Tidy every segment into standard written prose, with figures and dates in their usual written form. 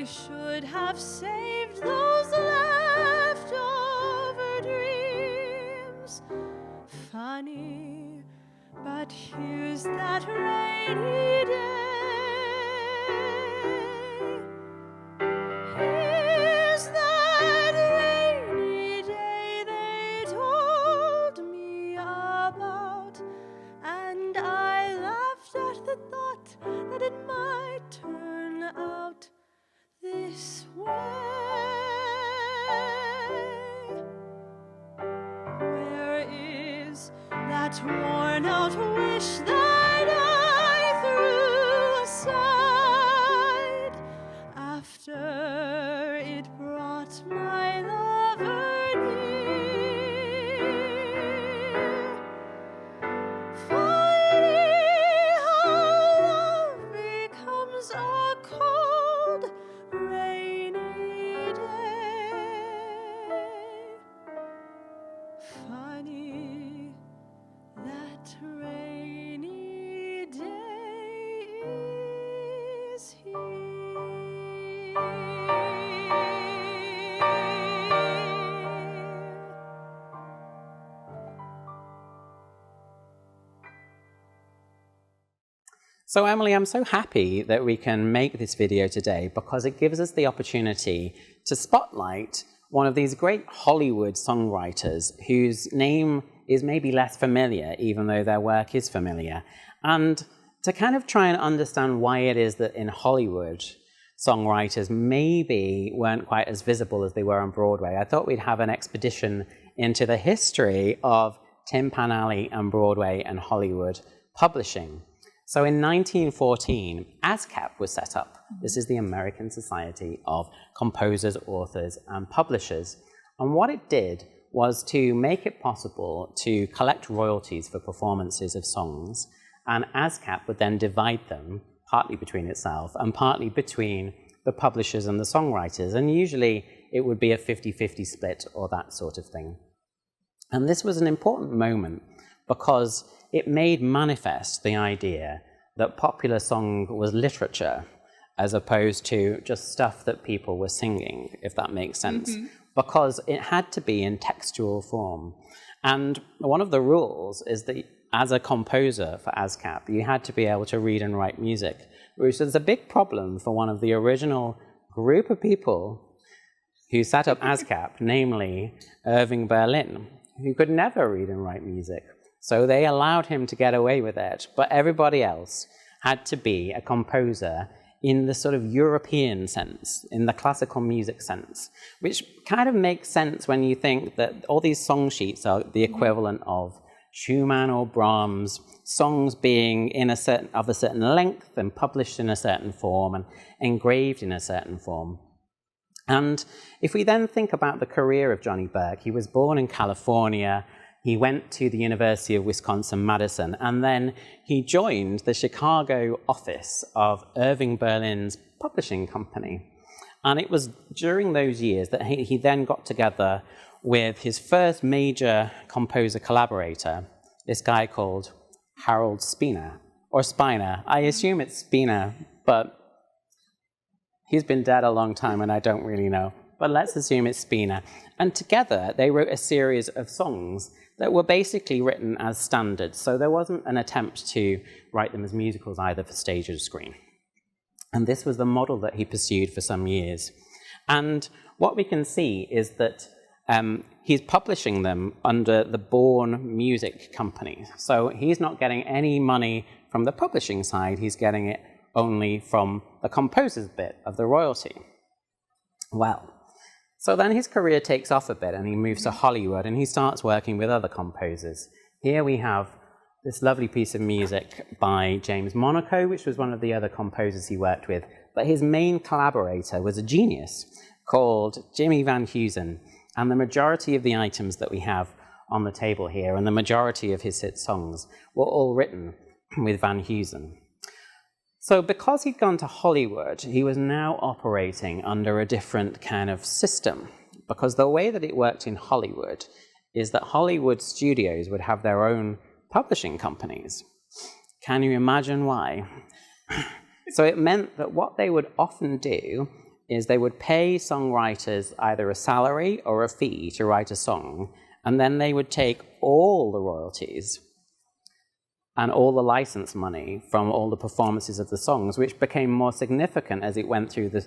should have saved those leftover dreams. Funny, but here's that rainy day. Here's that rainy day they told me about, and I laughed at the thought that it might turn out this way. Where is that worn out wish that I threw aside after it brought my lover near? Funny how love becomes a cold, rainy day. Funny, that rainy day is here. So Emily, I'm so happy that we can make this video today because it gives us the opportunity to spotlight one of these great Hollywood songwriters whose name is maybe less familiar, even though their work is familiar, and to kind of try and understand why it is that in Hollywood, songwriters maybe weren't quite as visible as they were on Broadway. I thought we'd have an expedition into the history of Tin Pan Alley and Broadway and Hollywood publishing. So in 1914, ASCAP was set up. This is the American Society of Composers, Authors, and Publishers. And what it did was to make it possible to collect royalties for performances of songs, and ASCAP would then divide them partly between itself and partly between the publishers and the songwriters. And usually it would be a 50-50 split or that sort of thing. And this was an important moment because it made manifest the idea that popular song was literature as opposed to just stuff that people were singing, if that makes sense, because it had to be in textual form. And one of the rules is that as a composer for ASCAP, you had to be able to read and write music, which was a big problem for one of the original group of people who set up ASCAP, namely Irving Berlin, who could never read and write music. So they allowed him to get away with it, but everybody else had to be a composer in the sort of European sense, in the classical music sense, which kind of makes sense when you think that all these song sheets are the equivalent of Schumann or Brahms, songs being of a certain length and published in a certain form and engraved in a certain form. And if we then think about the career of Johnny Burke, he was born in California. He went to the University of Wisconsin-Madison, and then he joined the Chicago office of Irving Berlin's publishing company. And it was during those years that he then got together with his first major composer collaborator, this guy called Harold Spina, or Spiner. I assume it's Spina, but he's been dead a long time and I don't really know. But let's assume it's Spina. And together they wrote a series of songs that were basically written as standards. So there wasn't an attempt to write them as musicals either for stage or screen. And this was the model that he pursued for some years. And what we can see is that he's publishing them under the Bourne Music Company. So he's not getting any money from the publishing side, he's getting it only from the composer's bit of the royalty. Well, so then his career takes off a bit and he moves to Hollywood and he starts working with other composers. Here we have this lovely piece of music by James Monaco, which was one of the other composers he worked with. But his main collaborator was a genius called Jimmy Van Heusen. And the majority of the items that we have on the table here and the majority of his hit songs were all written with Van Heusen. So because he'd gone to Hollywood, he was now operating under a different kind of system, because the way that it worked in Hollywood is that Hollywood studios would have their own publishing companies. Can you imagine why? So it meant that what they would often do is they would pay songwriters either a salary or a fee to write a song, and then they would take all the royalties and all the license money from all the performances of the songs, which became more significant as it went through the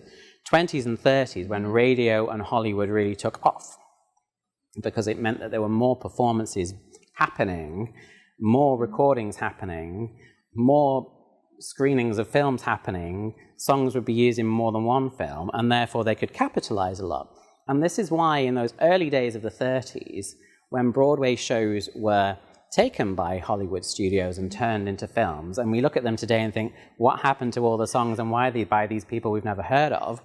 20s and 30s when radio and Hollywood really took off, because it meant that there were more performances happening, more recordings happening, more screenings of films happening, songs would be used in more than one film, and therefore they could capitalize a lot. And this is why in those early days of the 30s, when Broadway shows were taken by Hollywood studios and turned into films, and we look at them today and think, what happened to all the songs and why are they by these people we've never heard of?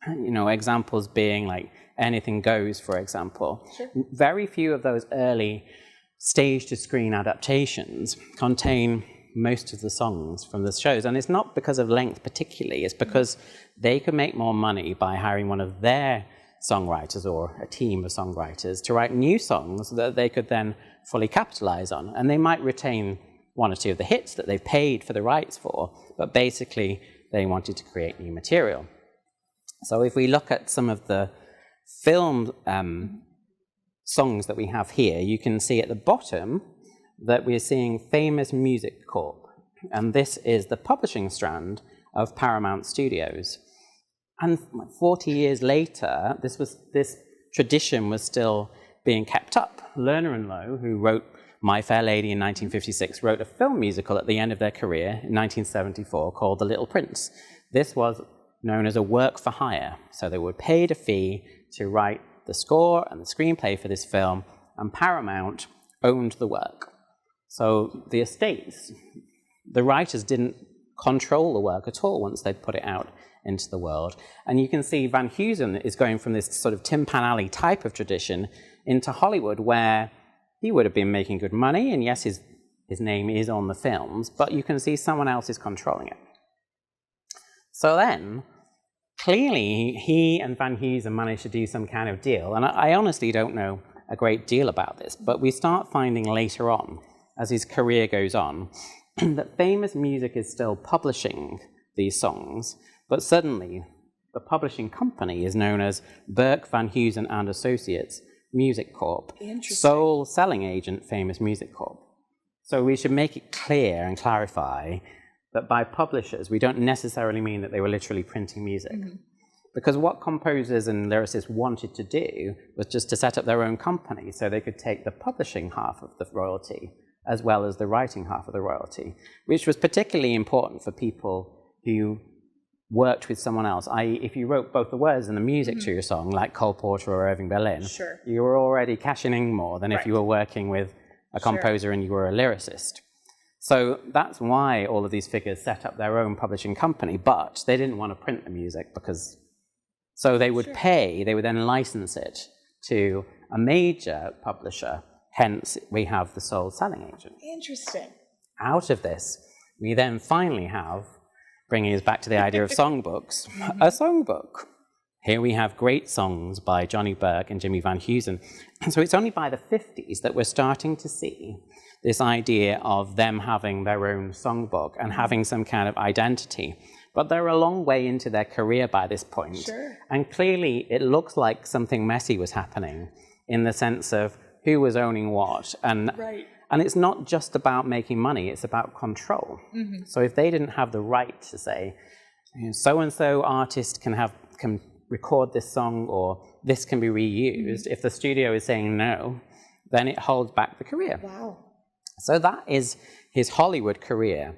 You know, examples being like Anything Goes, for example. Sure. Very few of those early stage-to-screen adaptations contain most of the songs from the shows. And it's not because of length particularly, it's because they could make more money by hiring one of their songwriters or a team of songwriters to write new songs that they could then fully capitalize on. And they might retain one or two of the hits that they've paid for the rights for, but basically they wanted to create new material. So if we look at some of the film songs that we have here, you can see at the bottom that we're seeing Famous Music Corp. And this is the publishing strand of Paramount Studios. And 40 years later, this tradition was still being kept up. Lerner and Loewe, who wrote My Fair Lady in 1956, wrote a film musical at the end of their career in 1974 called The Little Prince. This was known as a work for hire. So they were paid a fee to write the score and the screenplay for this film, and Paramount owned the work. So the estates, the writers didn't control the work at all once they'd put it out into the world. And you can see Van Heusen is going from this sort of Tin Pan Alley type of tradition into Hollywood, where he would have been making good money, and yes, his name is on the films, but you can see someone else is controlling it. So then, clearly, he and Van Heusen managed to do some kind of deal, and I honestly don't know a great deal about this, but we start finding later on, as his career goes on, that Famous Music is still publishing these songs, but suddenly the publishing company is known as Burke, Van Heusen and Associates Music Corp. Sole selling agent, Famous Music Corp. So we should make it clear and clarify that by publishers, we don't necessarily mean that they were literally printing music. Mm-hmm. Because what composers and lyricists wanted to do was just to set up their own company so they could take the publishing half of the royalty as well as the writing half of the royalty, which was particularly important for people who worked with someone else. I.e., if you wrote both the words and the music to your song, like Cole Porter or Irving Berlin, you were already cashing in more than if you were working with a composer and you were a lyricist. So that's why all of these figures set up their own publishing company, but they didn't want to print the music because... So they would pay, they would then license it to a major publisher, hence we have the sole selling agent. Interesting. Out of this, we then finally have, bringing us back to the idea of songbooks, a songbook. Here we have great songs by Johnny Burke and Jimmy Van Heusen. So it's only by the 50s that we're starting to see this idea of them having their own songbook and having some kind of identity. But they're a long way into their career by this point. And clearly it looks like something messy was happening in the sense of who was owning what. And it's not just about making money, it's about control. So if they didn't have the right to say, so-and-so artist can record this song or this can be reused, if the studio is saying no, then it holds back the career. So that is his Hollywood career.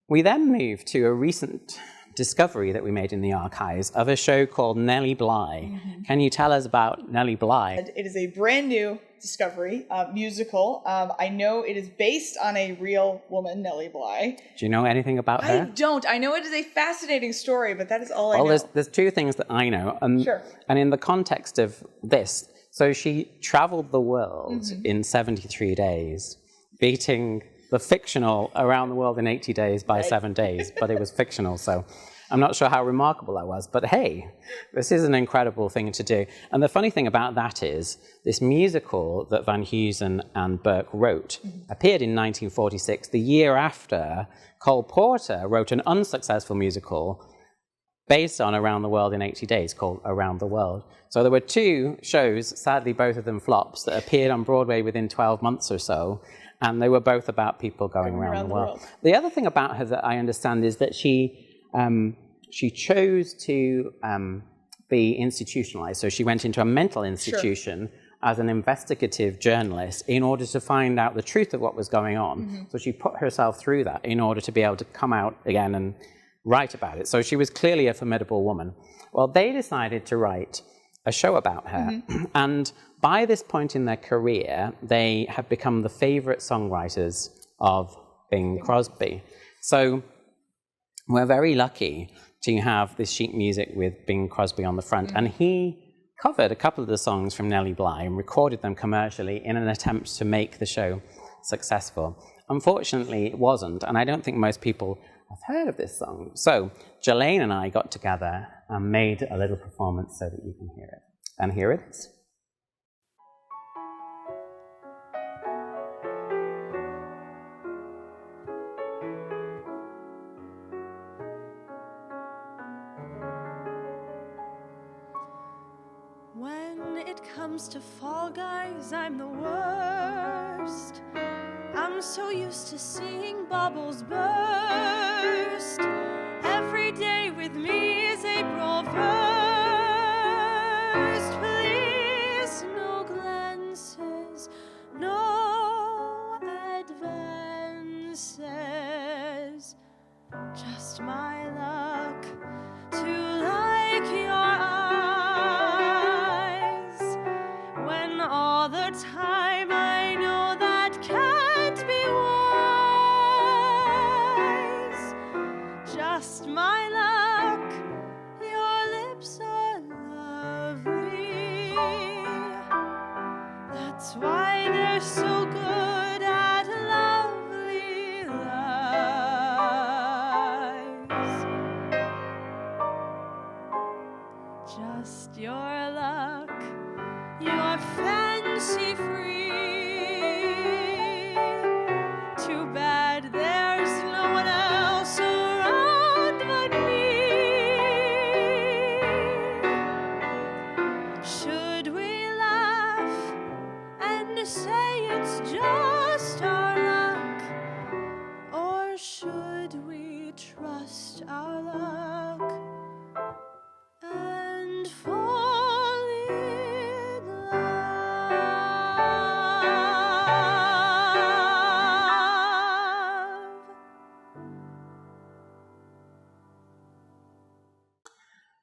We then move to a recent discovery that we made in the archives of a show called Nelly Bly. Can you tell us about Nelly Bly? It is a brand new discovery, musical. I know it is based on a real woman, Nelly Bly. Do you know anything about her? I don't. I know it is a fascinating story, but that is all I know. Well, there's two things that I know. And in the context of this, so she traveled the world in 73 days, beating the fictional Around the World in 80 Days by 7 days, but it was fictional, so I'm not sure how remarkable that was. But hey, this is an incredible thing to do. And the funny thing about that is, this musical that Van Heusen and Burke wrote appeared in 1946, the year after Cole Porter wrote an unsuccessful musical based on Around the World in 80 Days, called Around the World. So there were 2 shows, sadly both of them flops, that appeared on Broadway within 12 months or so, and they were both about people going around the world. The other thing about her that I understand is that she chose to be institutionalized. So she went into a mental institution as an investigative journalist in order to find out the truth of what was going on. So she put herself through that in order to be able to come out again and write about it. So she was clearly a formidable woman. Well, they decided to write a show about her. And by this point in their career, they have become the favorite songwriters of Bing Crosby. So we're very lucky to have this sheet music with Bing Crosby on the front. And he covered a couple of the songs from Nelly Bly and recorded them commercially in an attempt to make the show successful. Unfortunately, it wasn't, and I don't think most people have heard of this song. So Jilayne and I got together and made a little performance so that you can hear it. And here it is. When it comes to Fall Guys, I'm the worst. I'm so used to seeing bubbles burst. Every day with me is April 1st. Please, no glances, no advances. Just my luck to like your eyes. When all the time I know that can't be wise. Just my luck, your lips are lovely. That's why they're so good at lovely lies. Just your luck, you're fancy free. Too bad there's no one else around but me. Should we laugh and say it's just our luck? Or should we trust our luck and fall in love?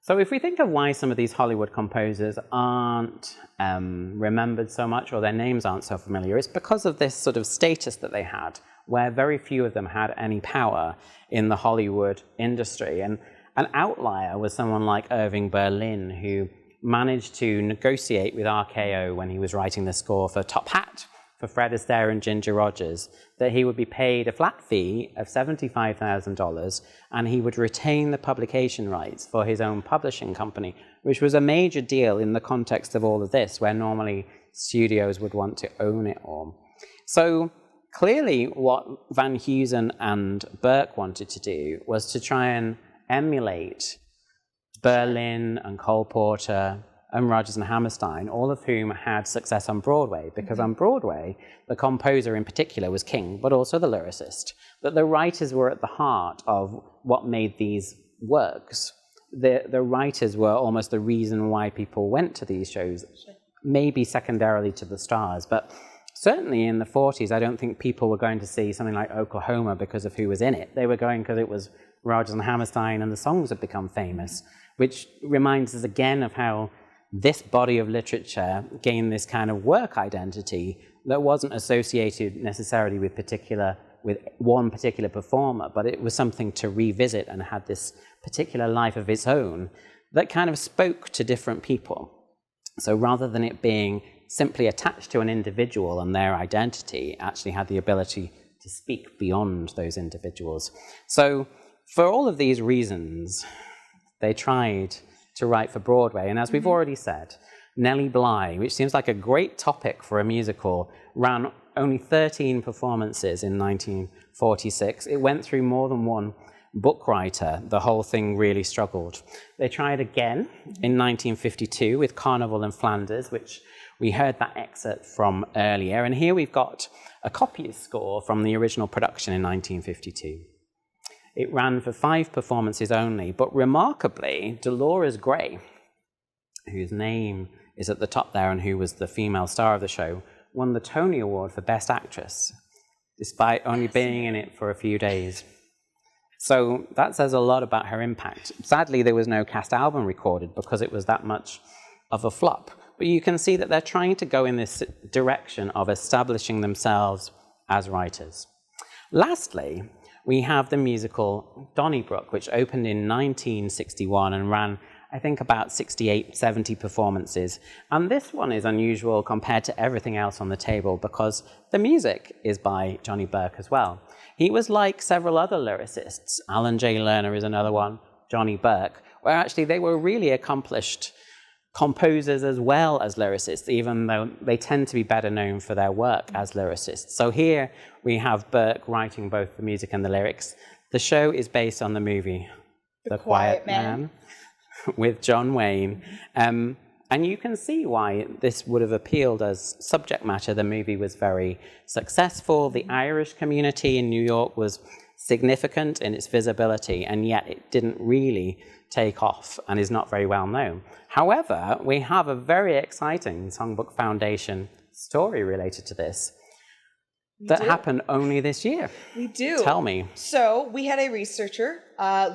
So if we think of why some of these Hollywood composers aren't remembered so much, or their names aren't so familiar, it's because of this sort of status that they had, where very few of them had any power in the Hollywood industry. And an outlier was someone like Irving Berlin, who managed to negotiate with RKO when he was writing the score for Top Hat, for Fred Astaire and Ginger Rogers, that he would be paid a flat fee of $75,000 and he would retain the publication rights for his own publishing company, which was a major deal in the context of all of this, where normally studios would want to own it all. So clearly what Van Heusen and Burke wanted to do was to try and emulate Berlin and Cole Porter and Rodgers and Hammerstein, all of whom had success on Broadway, because on Broadway, the composer in particular was king, but also the lyricist, that the writers were at the heart of what made these works. The writers were almost the reason why people went to these shows, maybe secondarily to the stars, but certainly in the 40s, I don't think people were going to see something like Oklahoma because of who was in it. They were going because it was Rodgers and Hammerstein and the songs had become famous, which reminds us again of how this body of literature gained this kind of work identity that wasn't associated necessarily with one particular performer, but it was something to revisit and had this particular life of its own that kind of spoke to different people. So rather than it being simply attached to an individual and their identity, it actually had the ability to speak beyond those individuals. So for all of these reasons, they tried to write for Broadway. And as we've already said, Nelly Bly, which seems like a great topic for a musical, ran only 13 performances in 1946. It went through more than one book writer, the whole thing really struggled. They tried again in 1952 with Carnival in Flanders, which we heard that excerpt from earlier. And here we've got a copyist score from the original production in 1952. It ran for 5 performances only, but remarkably, Dolores Gray, whose name is at the top there and who was the female star of the show, won the Tony Award for Best Actress, despite only being in it for a few days. So that says a lot about her impact. Sadly, there was no cast album recorded because it was that much of a flop. But you can see that they're trying to go in this direction of establishing themselves as writers. Lastly, we have the musical Donnybrook, which opened in 1961 and ran, I think, about 68, 70 performances. And this one is unusual compared to everything else on the table because the music is by Johnny Burke as well. He was like several other lyricists. Alan J. Lerner is another one, Johnny Burke, where actually they were really accomplished composers as well as lyricists, even though they tend to be better known for their work as lyricists. So here we have Burke writing both the music and the lyrics. The show is based on the movie The Quiet Man with John Wayne. And you can see why this would have appealed as subject matter. The movie was very successful. The Irish community in New York was significant in its visibility, and yet it didn't really take off and is not very well known. However, we have a very exciting Songbook Foundation story related to this that happened only this year. We do. Tell me. So we had a researcher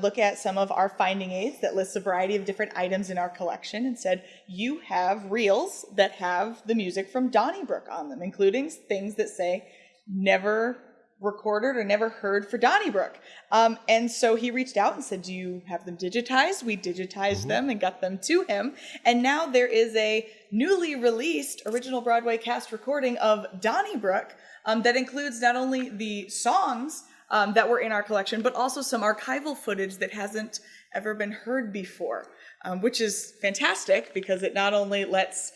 look at some of our finding aids that lists a variety of different items in our collection and said, you have reels that have the music from Donnybrook on them, including things that say never recorded or never heard for Donnybrook. And so he reached out and said, do you have them digitized? We digitized them and got them to him. And now there is a newly released original Broadway cast recording of Donnybrook that includes not only the songs that were in our collection, but also some archival footage that hasn't ever been heard before, which is fantastic because it not only lets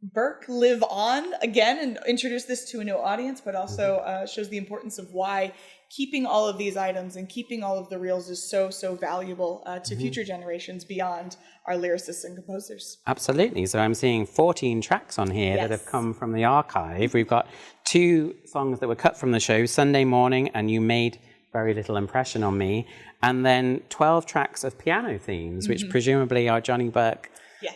Burke live on again and introduce this to a new audience, but also shows the importance of why keeping all of these items and keeping all of the reels is so valuable to future generations beyond our lyricists and composers. Absolutely. So I'm seeing 14 tracks on here that have come from the archive. We've got 2 songs that were cut from the show, Sunday Morning and You Made Very Little Impression on Me, and then 12 tracks of piano themes, which presumably are Johnny Burke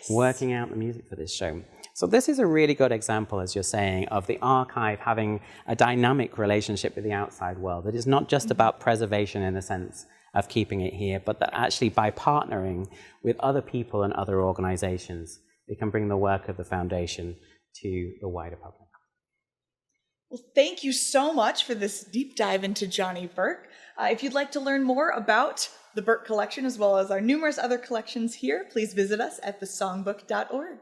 working out the music for this show. So this is a really good example, as you're saying, of the archive having a dynamic relationship with the outside world. It is not just about preservation in the sense of keeping it here, but that actually by partnering with other people and other organizations, we can bring the work of the foundation to the wider public. Well, thank you so much for this deep dive into Johnny Burke. If you'd like to learn more about the Burke collection, as well as our numerous other collections here, please visit us at thesongbook.org.